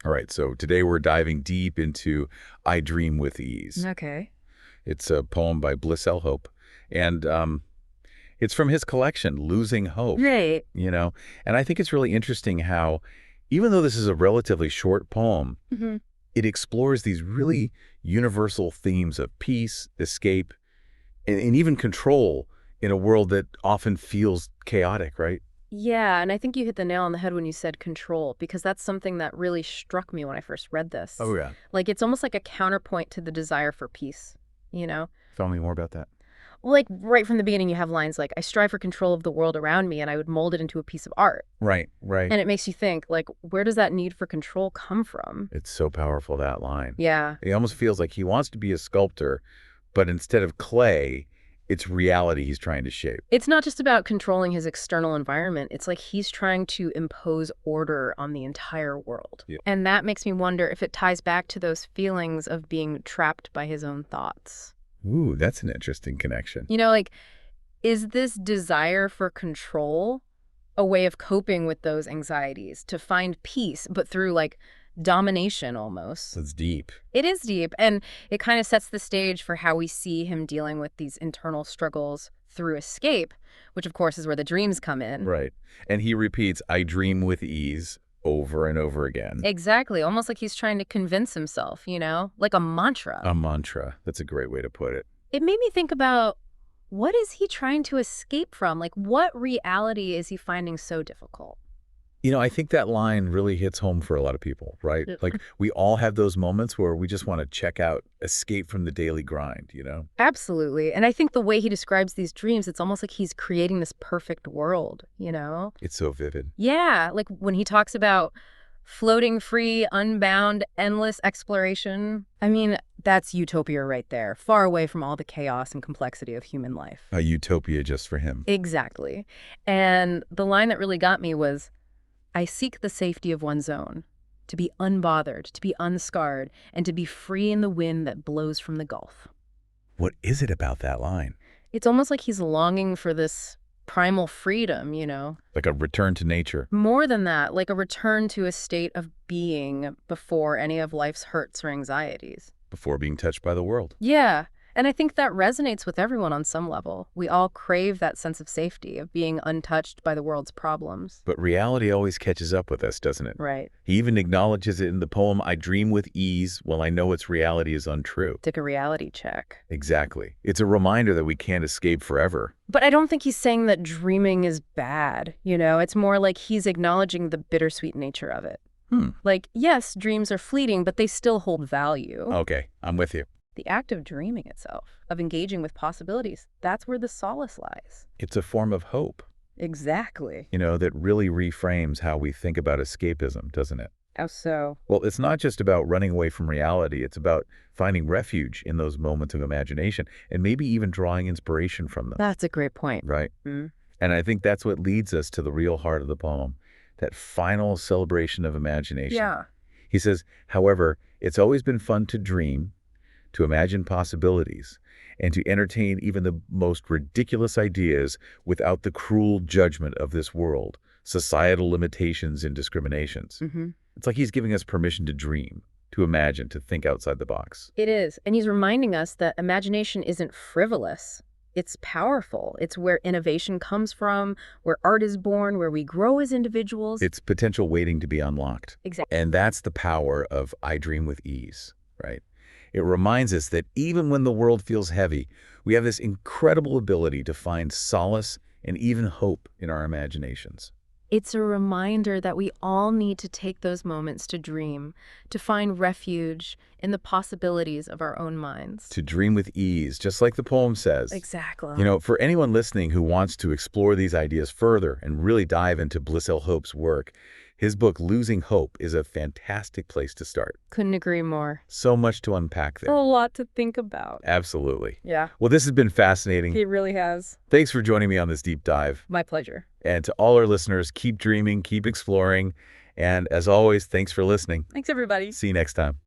All right, so today we're diving deep into I Dream with Ease. Okay. It's a poem by Bliss El Hope, and it's from his collection, Losing Hope, Right. you know? And I think it's really interesting how, even though this is a relatively short poem, Hmm. it explores these really universal themes of peace, escape, and even control in a world that often feels chaotic, right? Yeah, and I think you hit the nail on the head when you said control, because that's something that really struck me when I first read this. Oh, yeah. Like, it's almost like a counterpoint to the desire for peace, you know? Tell me more about that. Like, right from the beginning, you have lines like, I strive for control of the world around me, and I would mold it into a piece of art. Right, right. And it makes you think, like, where does that need for control come from? It's so powerful, that line. Yeah. It almost feels like he wants to be a sculptor, but instead of clay, it's reality he's trying to shape. It's not just about controlling his external environment. It's like he's trying to impose order on the entire world. Yeah. And that makes me wonder if it ties back to those feelings of being trapped by his own thoughts. Ooh, that's an interesting connection. Like, is this desire for control a way of coping with those anxieties to find peace, but through like domination almost? That's deep. It is deep, and it kind of sets the stage for how we see him dealing with these internal struggles through escape, which of course is where the dreams come in. Right. And he repeats, I dream with ease over and over again. Exactly, almost like he's trying to convince himself, like a mantra. A mantra. That's a great way to put it. It made me think about, what is he trying to escape from? Like, what reality is he finding so difficult? I think that line really hits home for a lot of people, right? Yep. Like, we all have those moments where we just want to check out, escape from the daily grind? Absolutely. And I think the way he describes these dreams, it's almost like he's creating this perfect world? It's so vivid. Yeah, like when he talks about floating free, unbound, endless exploration. I mean, that's utopia right there, far away from all the chaos and complexity of human life. A utopia just for him. Exactly. And the line that really got me was, I seek the safety of one's own, to be unbothered, to be unscarred, and to be free in the wind that blows from the Gulf. What is it about that line? It's almost like he's longing for this primal freedom. Like a return to nature. More than that, like a return to a state of being before any of life's hurts or anxieties. Before being touched by the world. Yeah, and I think that resonates with everyone on some level. We all crave that sense of safety, of being untouched by the world's problems. But reality always catches up with us, doesn't it? Right. He even acknowledges it in the poem, I dream with ease while I know its reality is untrue. Take a reality check. Exactly. It's a reminder that we can't escape forever. But I don't think he's saying that dreaming is bad. It's more like he's acknowledging the bittersweet nature of it. Like, yes, dreams are fleeting, but they still hold value. Okay, I'm with you. The act of dreaming itself, of engaging with possibilities, that's where the solace lies. It's a form of hope, Exactly. that really reframes how we think about escapism, doesn't it? How so? Well, it's not just about running away from reality. It's about finding refuge in those moments of imagination and maybe even drawing inspiration from them, That's a great point. right? Mm. And I think that's what leads us to the real heart of the poem, that final celebration of imagination. Yeah. He says, however, it's always been fun to dream, to imagine possibilities, and to entertain even the most ridiculous ideas without the cruel judgment of this world, societal limitations and discriminations. Mm-hmm. It's like he's giving us permission to dream, to imagine, to think outside the box. It is. And he's reminding us that imagination isn't frivolous. It's powerful. It's where innovation comes from, where art is born, where we grow as individuals. It's potential waiting to be unlocked. Exactly. And that's the power of I Dream with Ease, right? It reminds us that even when the world feels heavy, we have this incredible ability to find solace and even hope in our imaginations. It's a reminder that we all need to take those moments to dream, to find refuge in the possibilities of our own minds. To dream with ease, just like the poem says. Exactly. For anyone listening who wants to explore these ideas further and really dive into Bliss El Hope's work, his book, Losing Hope, is a fantastic place to start. Couldn't agree more. So much to unpack there. A lot to think about. Absolutely. Yeah, Well, this has been fascinating. it really has. Thanks for joining me on this deep dive. My pleasure. And to all our listeners, keep dreaming, keep exploring. And as always, thanks for listening. Thanks, everybody. See you next time.